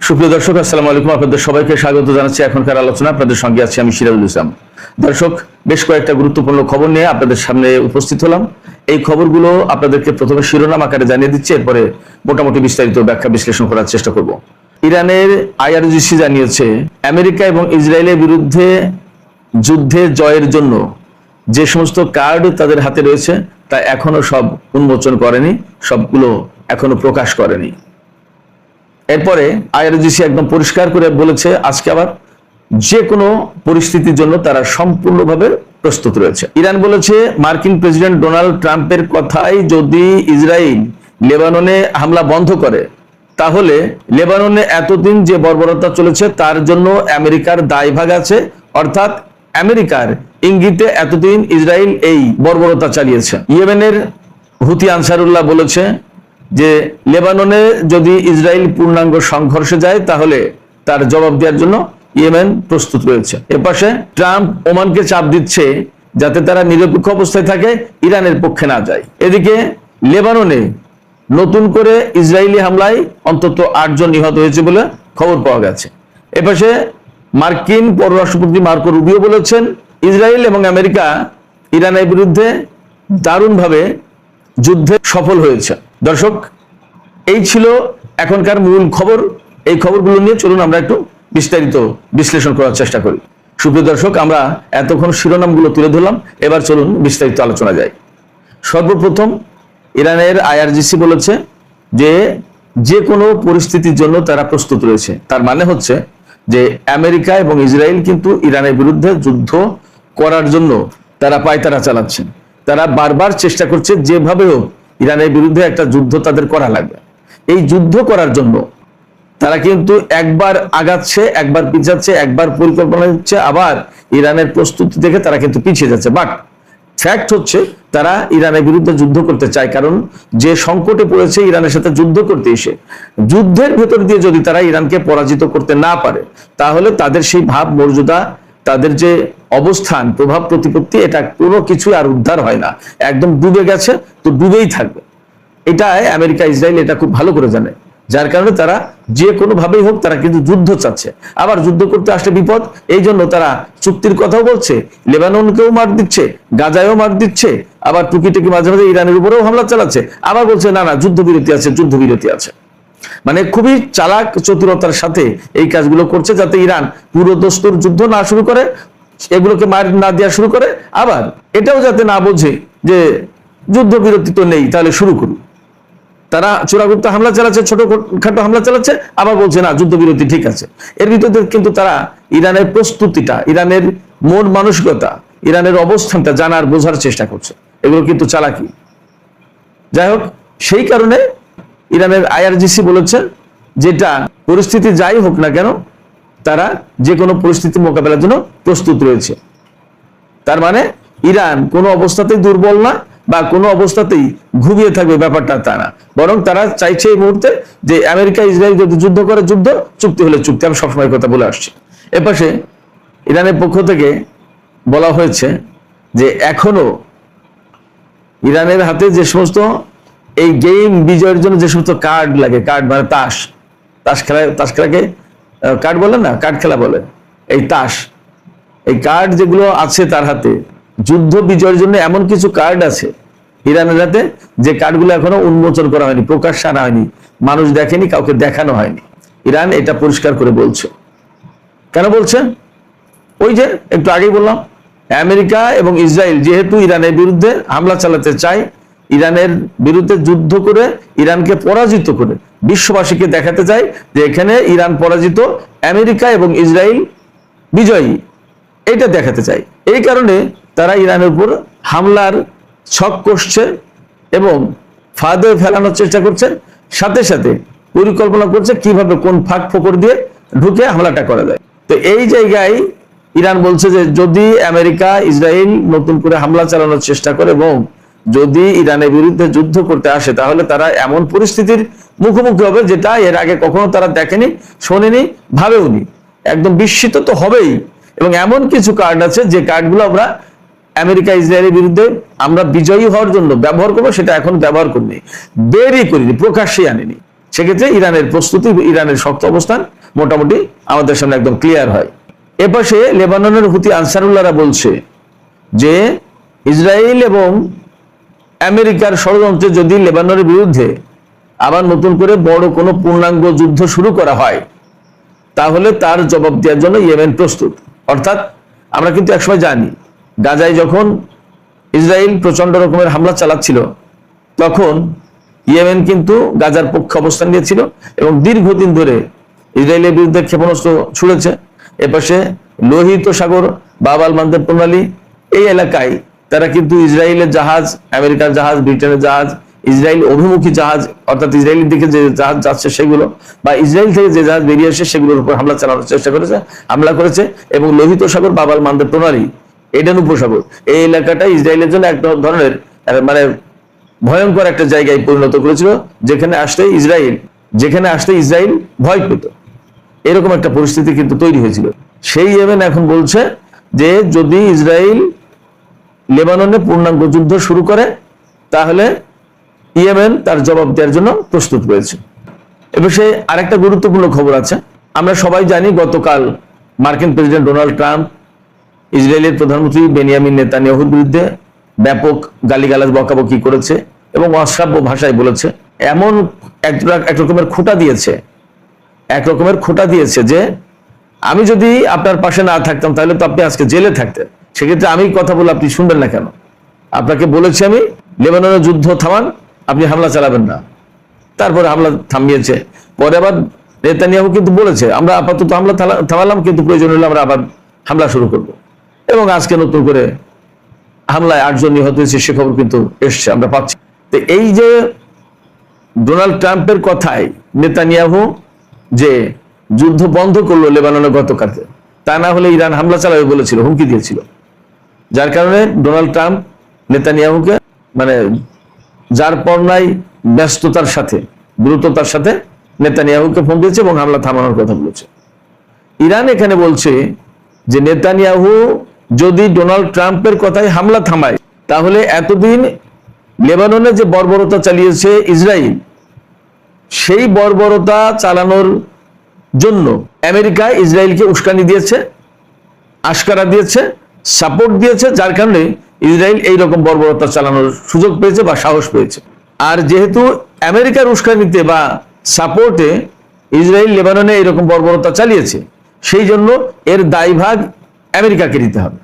সুপ্রিয় দর্শক, আসসালামু আলাইকুম। আপনাদের সবাইকে স্বাগত জানাচ্ছি এখনকার আলোচনা। আপনাদের সঙ্গে আছি আমি সিরাজুল ইসলাম। দর্শক, বেশ কয়েকটা গুরুত্বপূর্ণ খবর নিয়ে আপনাদের সামনে উপস্থিত হলাম। এই খবরগুলো আপনাদেরকে প্রথমে শিরোনাম আকারে জানিয়ে দিচ্ছি, এরপরে মোটামুটি বিস্তারিত ব্যাখ্যা বিশ্লেষণ করার চেষ্টা করব। ইরানের আইআরজিসি জানিয়েছে, আমেরিকা এবং ইসরায়েলের বিরুদ্ধে যুদ্ধে জয়ের জন্য যে সমস্ত কার্ড তাদের হাতে রয়েছে তা এখনো সব উন্মোচন করেনি, সবগুলো এখনো প্রকাশ করেনি। এরপরে আইআরজিসি একদম পরিষ্কার করে বলেছে আজকে আবার যে কোনো পরিস্থিতির জন্য তারা সম্পূর্ণভাবে প্রস্তুত রয়েছে। ইরান বলেছে, মার্কিন প্রেসিডেন্ট ডোনাল্ড ট্রাম্পের কথাই যদি ইসরায়েল লেবাননে হামলা বন্ধ করে, তাহলে লেবাননে এতদিন যে বর্বরতা চলেছে তার জন্য আমেরিকার দায়ভাগ আছে। অর্থাৎ আমেরিকার ইঙ্গিতে এতদিন ইসরায়েল এই বর্বরতা চালিয়েছে। ইয়েমেনের হুতি আনসারুল্লাহ বলেছে যে লেবাননে যদি ইসরায়েল পূর্ণাঙ্গ সংঘর্ষে যায় তাহলে তার জবাব দেওয়ার জন্য ইয়েমেন প্রস্তুত রয়েছে। এপাশে ট্রাম্প ওমানকে চাপ দিচ্ছে যাতে তারা নিরপেক্ষ অবস্থায় থাকে, ইরানের পক্ষে না যায়। এদিকে লেবাননে নতুন করে ইসরায়েলি হামলায় অন্তত 8 জন নিহত হয়েছে বলে খবর পাওয়া গেছে। এপাশে মার্কিন পররাষ্ট্রমন্ত্রী মার্কো রুবিও বলেছেন, ইসরায়েল এবং আমেরিকা ইরানের বিরুদ্ধে দারুণভাবে যুদ্ধে সফল হয়েছে। দর্শক, এই ছিল এখনকার মূল খবর। এই খবরগুলো নিয়ে চলুন আমরা একটু বিস্তারিত বিশ্লেষণ করার চেষ্টা করি। সুপ্রিয় দর্শক, আমরা এতক্ষণ শিরোনামগুলো তুলে ধরলাম, এবার চলুন বিস্তারিত আলোচনা যায়। সর্বপ্রথম ইরানের আইআরজিসি বলেছে যে কোনো পরিস্থিতির জন্য তারা প্রস্তুত রয়েছে। তার মানে হচ্ছে যে আমেরিকা এবং ইসরায়েল কিন্তু ইরানের বিরুদ্ধে যুদ্ধ করার জন্য তারা পায়তারা চালাচ্ছেন। তারা বারবার চেষ্টা করছে যেভাবে হোক ইরানের বিরুদ্ধে একটা যুদ্ধ তাদের করা লাগবে। এই যুদ্ধ করার জন্য তারা কিন্তু একবার আগাচ্ছে, একবার পিছাচ্ছে, একবার পরিকল্পনা নিচ্ছে, আবার ইরানের প্রস্তুতি দেখে তারা কিন্তু পিছিয়ে যাচ্ছে। বাট ফ্যাক্ট হচ্ছে তারা ইরানের বিরুদ্ধে যুদ্ধ করতে চায়, কারণ যে সংকটে পড়েছে ইরানের সাথে যুদ্ধ করতে এসে, যুদ্ধের ভেতর দিয়ে যদি তারা ইরানকে পরাজিত করতে না পারে তাহলে তাদের সেই ভাব মর্যাদা, তাদের যে অবস্থান, প্রভাব প্রতিপত্তি, এটা কোনো কিছু আর উদ্ধার হয় না। একদম ডুবে গেছে তো ডুবেই থাকবে। এটাই আমেরিকা ইসরায়েল এটা খুব ভালো করে জানে, যার কারণে তারা যে কোনো ভাবেই হোক তারা কিন্তু যুদ্ধ চাচ্ছে। আবার যুদ্ধ করতে আসলে বিপদ, এই জন্য তারা চুক্তির কথাও বলছে, লেবাননকেও মার দিচ্ছে, গাজায়ও মার দিচ্ছে, আবার টুকিটাকি মাঝে মাঝে ইরানের উপরেও হামলা চালাচ্ছে, আবার বলছে না না যুদ্ধবিরতি আছে, যুদ্ধবিরতি আছে। মানে খুবই চালাক চতুরতার সাথে এই কাজগুলো করছে যাতে ইরান পুরো দস্তুর যুদ্ধ না শুরু করে, এগুলোকে মার না দেওয়া শুরু করে, আবার এটাও যাতে না বোঝে যে যুদ্ধবিরতি তো নেই, তাহলে শুরু করুন। তারা চূড়াগুপ্ত হামলা চালাচ্ছে, ছোটখাটো হামলা চালাচ্ছে, আবার বলছে না যুদ্ধবিরতি ঠিক আছে। এর ভিতরে কিন্তু তারা ইরানের প্রস্তুতিটা, ইরানের মন মানসিকতা, ইরানের অবস্থানটা জানার বোঝার চেষ্টা করছে। এগুলো কিন্তু চালাকি। যাই হোক, সেই কারণে ইরানের আইআরজিসি বলেছে যেটা পরিস্থিতি যাই হোক না কেন তারা যে কোনো পরিস্থিতি মোকাবেলার জন্য প্রস্তুত রয়েছে। তার মানে ইরান কোনো অবস্থাতেই দুর্বল না বা কোনো অবস্থাতেই ঘুমিয়ে থাকবে, ব্যাপারটা তা না। বরং তারা চাইছে এই মুহূর্তে যে আমেরিকা ইসরায়েল যদি যুদ্ধ করে যুদ্ধ, চুক্তি হলে চুক্তি। আমি সবসময় কথা বলে আসছি। এপাশে ইরানের পক্ষ থেকে বলা হয়েছে যে এখনো ইরানের হাতে যে সমস্ত এই গেম বিজয়ের জন্য যে সমস্ত কার্ড লাগে, কার্ড মানে তাস খেলাকে কার্ড বলে না, কার্ড খেলা বলে, এই তাস, এই কার্ড যেগুলো আছে তার হাতে, যুদ্ধ বিজয়ের জন্য এমন কিছু কার্ড আছে ইরানের হাতে যে কার্ডগুলো এখনো উন্মোচন করা হয়নি, প্রকাশ আনা হয়নি, মানুষ দেখেনি, কাউকে দেখানো হয়নি। ইরান এটা পরিষ্কার করে বলছে। কেন বলছে? ওই যে একটু আগেই বললাম, আমেরিকা এবং ইসরায়েল যেহেতু ইরানের বিরুদ্ধে হামলা চালাতে চায়, ইরানের বিরুদ্ধে যুদ্ধ করে ইরানকে পরাজিত করে বিশ্ববাসীকে দেখাতে চায় যে এখানে ইরান পরাজিত, আমেরিকা এবং ইসরায়েল বিজয়ী, এটা দেখাতে চায়। এই কারণে তারা ইরানের উপর হামলার ছক কষছে এবং ফাঁদে ফেলানোর চেষ্টা করছে, সাথে সাথে পরিকল্পনা করছে কিভাবে কোন ফাঁক ফোকর দিয়ে ঢুকে হামলাটা করা যায়। তো এই জায়গায় ইরান বলছে যে যদি আমেরিকা ইসরায়েল নতুন করে হামলা চালানোর চেষ্টা করে এবং যদি ইরানের বিরুদ্ধে যুদ্ধ করতে আসে তাহলে তারা এমন পরিস্থিতির মুখোমুখি হবে যেটা এর আগে কখনো তারা দেখেনি, শোনেনি, ভাবেওনি। একদম বিস্মিত তো হবেই। এবং এমন কিছু কার্ড আছে যে কার্ডগুলো আমরা আমেরিকা ইসরায়েলের বিরুদ্ধে আমরা বিজয়ী হওয়ার জন্য ব্যবহার করবো, সেটা এখন ব্যবহার করিনি, বেরই করিনি, প্রকাশ্যে আনিনি। সেক্ষেত্রে ইরানের প্রস্তুতি, ইরানের শক্ত অবস্থান মোটামুটি আমাদের সামনে একদম ক্লিয়ার হয়। এপাশে লেবাননের হুতি আনসারুল্লাহরা বলছে যে ইসরায়েল এবং আমেরিকার ষড়যন্ত্রে যদি লেবাননের বিরুদ্ধে আবার নতুন করে বড় কোনো পূর্ণাঙ্গ যুদ্ধ শুরু করা হয় তাহলে তার জবাব দেওয়ার জন্য ইয়েমেন প্রস্তুত। অর্থাৎ আমরা কিন্তু একসময় জানি গাজায় যখন ইসরায়েল প্রচন্ড রকমের হামলা চালাচ্ছিল তখন ইয়েমেন কিন্তু গাজার পক্ষে অবস্থান নিয়েছিল এবং দীর্ঘদিন ধরে ইসরায়েলের বিরুদ্ধে ক্ষেপণাস্ত্র ছুড়েছে। এপাশে লোহিত সাগর, বাব আল মানদেব প্রণালী, এই এলাকায় তারা কিন্তু ইসরায়েলের জাহাজ, আমেরিকার জাহাজ, ব্রিটেনের জাহাজ, ইসরায়েল অভিমুখী জাহাজ অর্থাৎ ইসরায়েলের দিকে যে জাহাজ যাচ্ছে সেগুলো বা ইসরায়েল থেকে যে জাহাজ বেরিয়ে আসে সেগুলোর উপর হামলা চালানোর চেষ্টা করেছে, হামলা করেছে। এবং লোহিত সাগর, বাব আল মানদেব প্রণালী, এডেন উপসাগর, এই এলাকাটা ইসরায়েলের জন্য এক ধরনের মানে ভয়ঙ্কর একটা জায়গায় পরিণত করেছিল, যেখানে আসতে ইসরায়েল ভয় পেত। এরকম একটা পরিস্থিতি কিন্তু তৈরি হয়েছিল। সেই ইয়েমেন এখন বলছে যে যদি ইসরায়েল লেবাননে পূর্ণাঙ্গ যুদ্ধ শুরু করে তাহলে ইয়েমেন তার জবাব দেওয়ার জন্য প্রস্তুত রয়েছে। এবার সে আরেকটা গুরুত্বপূর্ণ খবর আছে। আমরা সবাই জানি গতকাল মার্কিন প্রেসিডেন্ট ডোনাল্ড ট্রাম্প ইসরায়েলের প্রধানমন্ত্রী বেনিয়ামিন নেতানিয়াহুর বিরুদ্ধে ব্যাপক গালিগালাজ বকাবকি করেছে এবং অশ্রাব্য ভাষায় বলেছে। এমন এক রকমের খোঁটা দিয়েছে যে আমি যদি আপনার পাশে না থাকতাম তাহলে তো আপনি আজকে জেলে থাকতেন। সেক্ষেত্রে আমি কথা বলে আপনি শুনবেন না কেন? আপনাকে বলেছি আমি লেবাননের যুদ্ধ থামান, আপনি হামলা চালাবেন না। তারপরে হামলা থামিয়েছে। পরে আবার নেতানিয়াহু কিন্তু বলেছে আমরা আপাতত হামলা থামালাম, কিন্তু প্রয়োজন হলে আমরা আবার হামলা শুরু করব। এবং আজকে নতুন করে হামলায় 8 জন নিহত হয়েছে, সে খবর কিন্তু এসছে, আমরা পাচ্ছি। তো এই যে ডোনাল্ড ট্রাম্পের কথায় নেতানিয়াহু যে যুদ্ধ বন্ধ করলো লেবাননে গতকালকে, তা না হলে ইরান হামলা চালাবে বলেছিল, হুমকি দিয়েছিল। যার কারণে ডোনাল্ড ট্রাম্প নেতানিয়াহুকে মানে যার পর্যায় ব্যস্ততার সাথে দ্রুততার সাথে নেতানিয়াহুকে ফোন দিয়েছে এবং হামলা থামানোর কথা বলেছে। ইরান এখানে বলছে যে নেতানিয়াহু যদি ডোনাল্ড ট্রাম্পের কথায় হামলা থামায় তাহলে এতদিন লেবাননে যে বর্বরতা চালিয়েছে ইসরায়েল, সেই বর্বরতা চালানোর জন্য আমেরিকা ইসরায়েলকে উস্কানি দিয়েছে, আশকারা দিয়েছে, সাপোর্ট দিয়েছে, যার কারণে ইসরায়েল এইরকম বর্বরতা চালানোর সুযোগ পেয়েছে বা সাহস পেয়েছে। আর যেহেতু আমেরিকার উস্কানিতে বা সাপোর্টে ইসরায়েল লেবাননে এইরকম বর্বরতা চালিয়েছে, সেই জন্য এর দায়ভাগ আমেরিকাকে নিতে হবে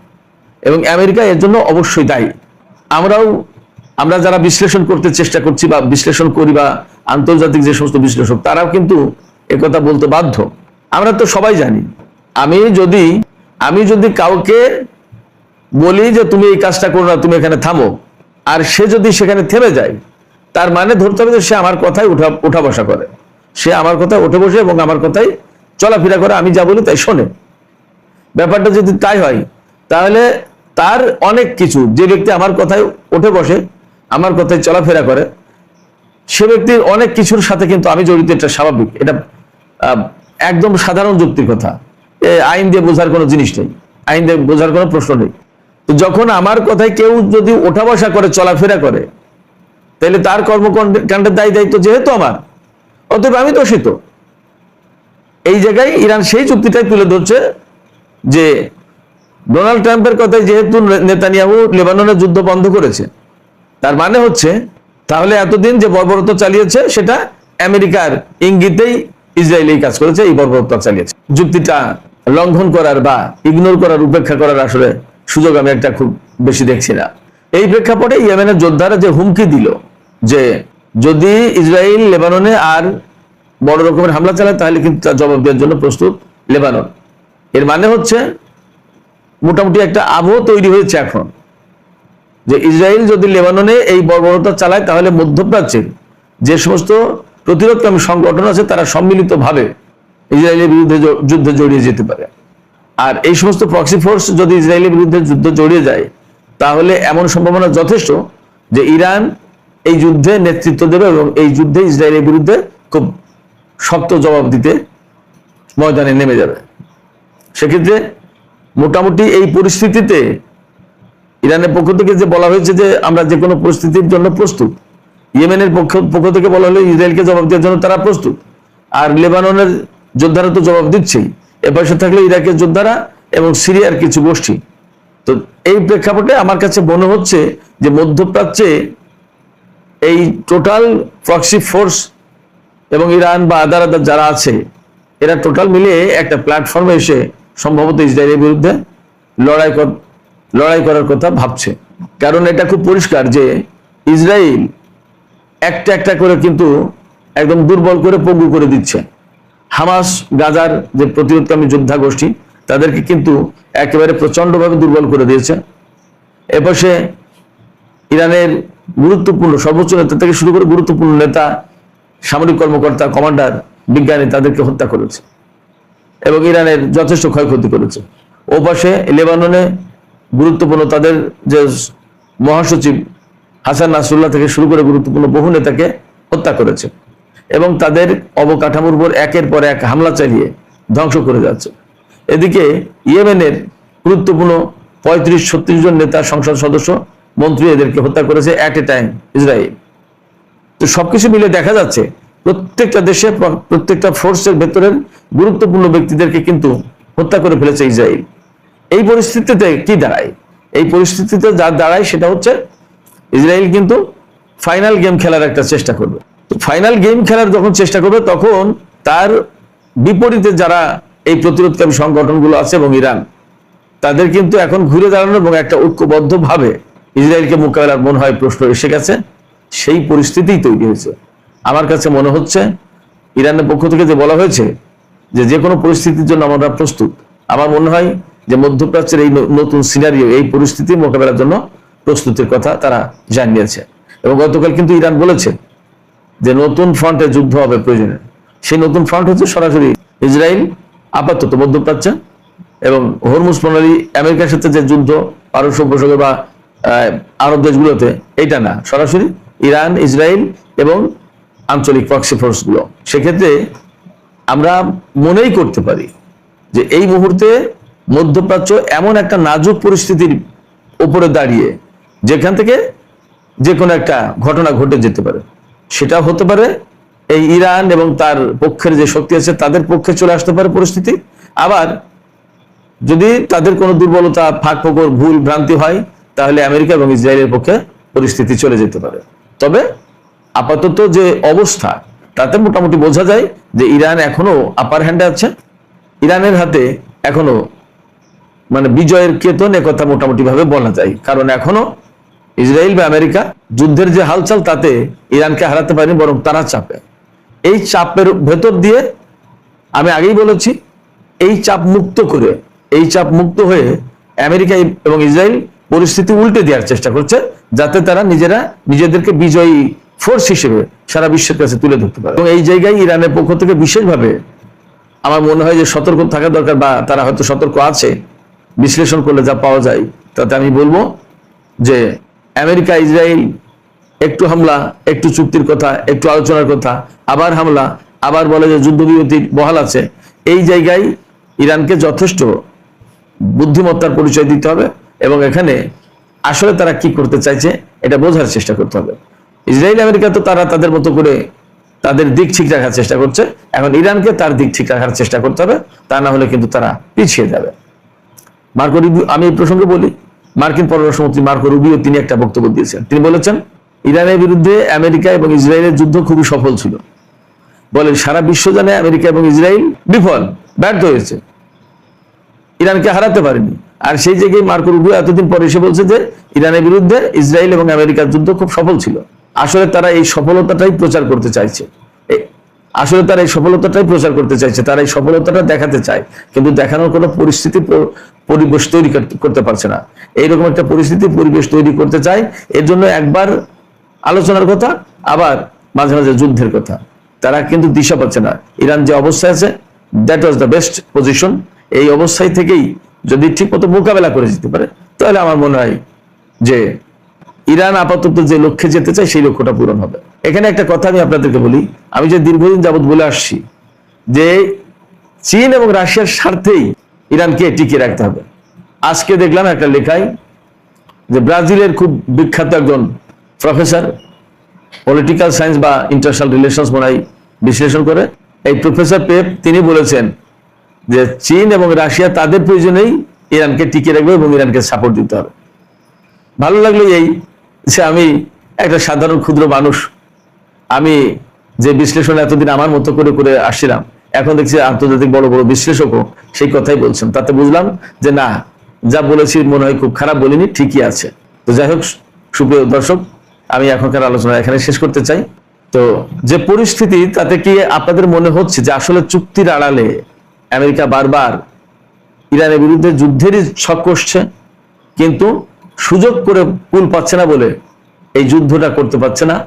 এবং আমেরিকা এর জন্য অবশ্যই দায়ী। আমরা যারা বিশ্লেষণ করতে চেষ্টা করছি বা বিশ্লেষণ করি বা আন্তর্জাতিক যে সমস্ত বিশ্লেষক, তারাও কিন্তু একথা বলতে বাধ্য। আমরা তো সবাই জানি, আমি যদি কাউকে বলি যে তুমি এই কাজটা করো না, তুমি এখানে থামো, আর সে যদি সেখানে থেমে যায়, তার মানে ধরতে হবে যে সে আমার কথায় উঠা বসা করে, সে আমার কথায় উঠে বসে এবং আমার কথায় চলাফেরা করে, আমি যা বলি তাই শোনে। ব্যাপারটা যদি তাই হয় তাহলে তার অনেক কিছু, যে ব্যক্তি আমার কথায় উঠে বসে, আমার কথায় চলাফেরা করে, সে ব্যক্তির অনেক কিছুর সাথে কিন্তু আমি জড়িত, এটা স্বাভাবিক, এটা একদম সাধারণ যুক্তির কথা। আইন দিয়ে বোঝার কোনো জিনিস নেই, আইন দিয়ে বোঝার কোনো প্রশ্ন নেই। তো যখন আমার কথায় কেউ যদি ওঠা বসা করে, চলাফেরা করে, তাহলে তার কর্মকাণ্ডের দায়িত্ব যেহেতু আমার, অতএব আমি দোষিত। এই জায়গায় ইরান সেই চুক্তিটাই তুলে ধরছে যে ডোনাল্ড ট্রাম্পের কথায় যেহেতু নেতানিয়াহু লেবাননের যুদ্ধ বন্ধ করেছে, তার মানে হচ্ছে তাহলে এতদিন যে বর্বরতা চালিয়েছে সেটা আমেরিকার ইঙ্গিতেই ইসরায়েল এই কাজ করেছে, এই বর্বরতা চালিয়েছে। যুক্তিটা লঙ্ঘন করার বা ইগনোর করার, উপেক্ষা করার আসলে সুযোগ আমি একটা খুব বেশি দেখছি না। এই প্রেক্ষাপটে ইয়েমেনের যোদ্ধারা যে হুমকি দিল যে যদি ইসরায়েল লেবাননে আর বড় রকমের হামলা চালায় তাহলে কিন্তু তার জবাব দেওয়ার জন্য প্রস্তুত লেবানন। এর মানে হচ্ছে মোটামুটি একটা আবহ তৈরি হয়েছে এখন যে ইসরায়েল যদি লেবাননে এই বর্বরতা চালায় তাহলে মধ্যপ্রাচ্যের যে সমস্ত প্রতিরোধকামী সংগঠন আছে তারা সম্মিলিতভাবে ইসরায়েলের বিরুদ্ধে যুদ্ধে জড়িয়ে যেতে পারে। আর এই সমস্ত প্রক্সি ফোর্স যদি ইসরায়েলের বিরুদ্ধে যুদ্ধ জড়িয়ে যায় তাহলে এমন সম্ভাবনা যথেষ্ট যে ইরান এই যুদ্ধে নেতৃত্ব দেবে এবং এই যুদ্ধে ইসরায়েলের বিরুদ্ধে খুব শক্ত জবাব দিতে ময়দানে নেমে যাবে। সেক্ষেত্রে মোটামুটি এই পরিস্থিতিতে ইরানের পক্ষ থেকে যে বলা হয়েছে যে আমরা যে কোনো পরিস্থিতির জন্য প্রস্তুত, ইয়েমেনের পক্ষ থেকে বলা হলো ইসরায়েলকে জবাব দেওয়ার জন্য তারা প্রস্তুত, আর লেবাননের যোদ্ধারা তো জবাব দিচ্ছেই, এ পাশে থাকলে ইরাকের যোদ্ধারা এবং সিরিয়ার কিছু গোষ্ঠী। তো এই প্রেক্ষাপটে আমার কাছে মনে হচ্ছে যে মধ্যপ্রাচ্যে এই টোটাল প্রক্সি ফোর্স এবং ইরান বা আদার যারা আছে, এরা টোটাল মিলিয়ে একটা প্ল্যাটফর্মে এসে সম্ভবত ইসরায়েলের বিরুদ্ধে লড়াই করার কথা ভাবছে। কারণ এটা খুব পরিষ্কার যে ইসরায়েল একটা একটা করে কিন্তু একদম দুর্বল করে পঙ্গু করে দিচ্ছে। হামাস, গাজার যে প্রতিরোধকামী যোদ্ধা গোষ্ঠী, তাদেরকে কিন্তু একেবারে প্রচন্ডভাবে দুর্বল করে দিয়েছে। এপাশে ইরানের গুরুত্বপূর্ণ সর্বোচ্চ নেতা থেকে শুরু করে গুরুত্বপূর্ণ নেতা, সামরিক কর্মকর্তা, কমান্ডার, বিজ্ঞানী তাদেরকে হত্যা করেছে এবং ইরানের যথেষ্ট ক্ষয়ক্ষতি করেছে। ও পাশে লেবাননে গুরুত্বপূর্ণ তাদের যে মহাসচিব হাসান নাসরুল্লাহ থেকে শুরু করে গুরুত্বপূর্ণ বহু নেতাকে হত্যা করেছে এবং তাদের অবকাঠামোর উপর একের পর এক হামলা চালিয়ে ধ্বংস করে যাচ্ছে। এদিকে ইয়েমেনের গুরুত্বপূর্ণ 35-36 জন নেতা, সংসদ সদস্য, মন্ত্রী এদেরকে হত্যা করেছে এট এ টাইম ইসরায়েল। তো সবকিছু মিলে দেখা যাচ্ছে প্রত্যেকটা দেশে প্রত্যেকটা ফোর্সের ভেতরের গুরুত্বপূর্ণ ব্যক্তিদেরকে কিন্তু হত্যা করে ফেলেছে ইসরায়েল। এই পরিস্থিতিতে কি দাঁড়ায়? এই পরিস্থিতিতে যা দাঁড়ায় সেটা হচ্ছে ইসরায়েল কিন্তু ফাইনাল গেম খেলার একটা চেষ্টা করবে। তো ফাইনাল গেম খেলার যখন চেষ্টা করবে তখন তার বিপরীতে যারা এই প্রতিরোধকারী সংগঠনগুলো আছে এবং ইরান, তাদের কিন্তু এখন ঘুরে দাঁড়ানো এবং একটা ঐক্যবদ্ধভাবে ইসরায়েলকে মোকাবেলার মনে হয় প্রশ্ন এসে গেছে। সেই পরিস্থিতিই তৈরি হয়েছে। আমার কাছে মনে হচ্ছে ইরানের পক্ষ থেকে যে বলা হয়েছে যে কোনো পরিস্থিতির জন্য আমরা প্রস্তুত, আমার মনে হয় যে মধ্যপ্রাচ্যের এই নতুন সিনারিও, এই পরিস্থিতি মোকাবেলার জন্য প্রস্তুতির কথা তারা জানিয়েছে। এবং গতকাল কিন্তু ইরান বলেছে যে নতুন ফ্রন্টে যুদ্ধ হবে প্রয়োজনে। সেই নতুন ফ্রন্ট হচ্ছে সরাসরি ইসরায়েল আপাতত মধ্যপ্রাচ্যে এবং হরমুজ প্রণালী, আমেরিকার সাথে যে যুদ্ধ পারস্য উপসাগর বা আরব দেশগুলোতে, এইটা না, সরাসরি ইরান, ইসরায়েল এবং আঞ্চলিক প্রক্সি ফোর্স গুলো। সেক্ষেত্রে আমরা মনেই করতে পারি যে এই মুহূর্তে মধ্যপ্রাচ্য এমন একটা নাজুক পরিস্থিতির উপরে দাঁড়িয়ে যেখান থেকে যে কোনো একটা ঘটনা ঘটে যেতে পারে। সেটা হতে পারে এই ইরান এবং তার পক্ষের যে শক্তি আছে তাদের পক্ষে চলে আসতে পারে পরিস্থিতি। আবার যদি তাদের কোনো দুর্বলতা, ফাঁক ফোকর, ভুল ভ্রান্তি হয়, তাহলে আমেরিকা এবং ইসরায়েলের পক্ষে পরিস্থিতি চলে যেতে পারে। তবে আপাতত যে অবস্থা, তাতে মোটামুটি বোঝা যায় যে ইরান এখনো আপার হ্যান্ডে আছে। ইরানের হাতে এখনো মানে বিজয়ের কেতন, একথা মোটামুটি ভাবে বলা যায়। কারণ এখনো ইসরায়েল বা আমেরিকা যুদ্ধের যে হালচাল, তাতে ইরানকে হারাতে পারেনি, বরং তারা চাপে। এই চাপের ভেতর দিয়ে আমি আগেই বলেছি, এই চাপ মুক্ত হয়ে আমেরিকা এবং ইসরায়েল পরিস্থিতি উল্টে দেওয়ার চেষ্টা করছে, যাতে তারা নিজেদেরকে বিজয়ী ফোর্স হিসেবে সারা বিশ্বের কাছে তুলে ধরতে পারে। এবং এই জায়গায় ইরানের পক্ষ থেকে বিশেষভাবে আমার মনে হয় যে সতর্ক থাকা দরকার, বা তারা হয়তো সতর্ক আছে। বিশ্লেষণ করলে যা পাওয়া যায় তাতে আমি বলবো যে আমেরিকা, ইসরায়েল একটু হামলা, একটু চুক্তির কথা, একটু আলোচনার কথা, আবার হামলা, আবার বলে যে যুদ্ধবিরতি বহাল আছে। এই জায়গায় ইরানকে যথেষ্ট বুদ্ধিমত্তার পরিচয় দিতে হবে এবং এখানে আসলে তারা কি করতে চাইছে এটা বোঝার চেষ্টা করতে হবে। ইসরায়েল, আমেরিকা তো তারা তাদের মতো করে তাদের দিক ঠিক রাখার চেষ্টা করছে। এখন ইরানকে তার দিক ঠিক রাখার চেষ্টা করতে হবে, তা না হলে কিন্তু তারা পিছিয়ে যাবে। মার্কো রুবিও, আমি এই প্রসঙ্গে বলি, মার্কিন পররাষ্ট্রমন্ত্রী মার্কো রুবিও তিনি একটা বক্তব্য দিয়েছেন। তিনি বলেছেন ইরানের বিরুদ্ধে আমেরিকা এবং ইসরায়েলের যুদ্ধ খুবই সফল ছিল। বলেন সারা বিশ্ব জানে আমেরিকা এবং ইসরায়েল ব্যর্থ হয়েছে, ইরানকে হারাতে পারেনি। আর সেই জায়গায় মার্কো রুবিও এতদিন পরে এসে বলছে যে ইরানের বিরুদ্ধে ইসরায়েল এবং আমেরিকার যুদ্ধ খুব সফল ছিল। আসলে তারা এই সফলতাটাই প্রচার করতে চাইছে, তারা এই সফলতাটা দেখাতে চায়, কিন্তু দেখানোর কোনো পরিবেশ তৈরি করতে পারছে না। এইরকম একটা পরিবেশ তৈরি করতে চায়। এর জন্য একবার আলোচনার কথা, আবার মাঝে মাঝে যুদ্ধের কথা। তারা কিন্তু দিশা পাচ্ছে না। ইরান যে অবস্থায় আছে, that was the best position. এই অবস্থায় থেকেই যদি ঠিক মতো মোকাবেলা করে যেতে পারে, তাহলে আমার মনে হয় যে ইরান আপাতত যে লক্ষ্যে যেতে চায় সেই লক্ষ্যটা পূরণ হবে। এখানে একটা কথা আমি আপনাদেরকে বলি, আমি যে দীর্ঘদিন যাবৎ বলে আসছি যে চীন এবং রাশিয়ার স্বার্থেই ইরানকে টিকিয়ে রাখতে হবে। আজকে দেখলাম একটা লেখায় যে ব্রাজিলের খুব বিখ্যাত একজন প্রফেসর, পলিটিক্যাল সায়েন্স বা ইন্টারন্যাশনাল রিলেশনস মনে হয় বিশ্লেষণ করে, এই প্রফেসর পেপ তিনি বলেছেন যে চীন এবং রাশিয়া তাদের প্রয়োজনেই ইরানকে টিকিয়ে রাখবে এবং ইরানকে সাপোর্ট দিতে হবে। ভালো লাগলো এই যে আমি একটা সাধারণ ক্ষুদ্র মানুষ, আমি যে বিশ্লেষণ এতদিন আমার মতো করে করে আসছিলাম, এখন দেখছি আন্তর্জাতিক বড় বড় বিশ্লেষকও সেই কথাই বলছেন। তাতে বুঝলাম যে না, যা বলেছি মনে হয় খুব খারাপ বলিনি, ঠিকই আছে। তো যাই হোক, সুপ্রিয় দর্শক, আমি এখনকার আলোচনা এখানে শেষ করতে চাই। তো যে পরিস্থিতি, তাতে কি আপনাদের মনে হচ্ছে যে আসলে চুক্তির আড়ালে আমেরিকা বারবার ইরানের বিরুদ্ধে যুদ্ধেরই ছক কষছে, কিন্তু সুযোগ করে কুল পাচ্ছে না বলে এই যুদ্ধটা করতে পারছে না,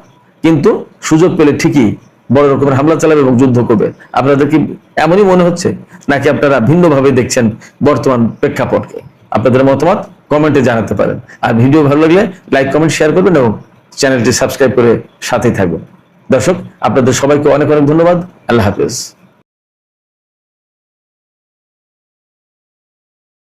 কিন্তু সুযোগ পেলে ঠিকই বড় রকমের হামলা চালাবে এবং যুদ্ধ করবে? আপনাদের কি এমনই মনে হচ্ছে, নাকি আপনারা ভিন্নভাবে দেখছেন বর্তমান প্রেক্ষাপটকে? আপনাদের মতামত কমেন্টে জানাতে পারেন। আর ভিডিও ভালো লাগলে লাইক, কমেন্ট, শেয়ার করবেন এবং চ্যানেলটি সাবস্ক্রাইব করে সাথেই থাকবেন। দর্শক, আপনাদের সবাইকে অনেক অনেক ধন্যবাদ। আল্লাহ হাফেজ।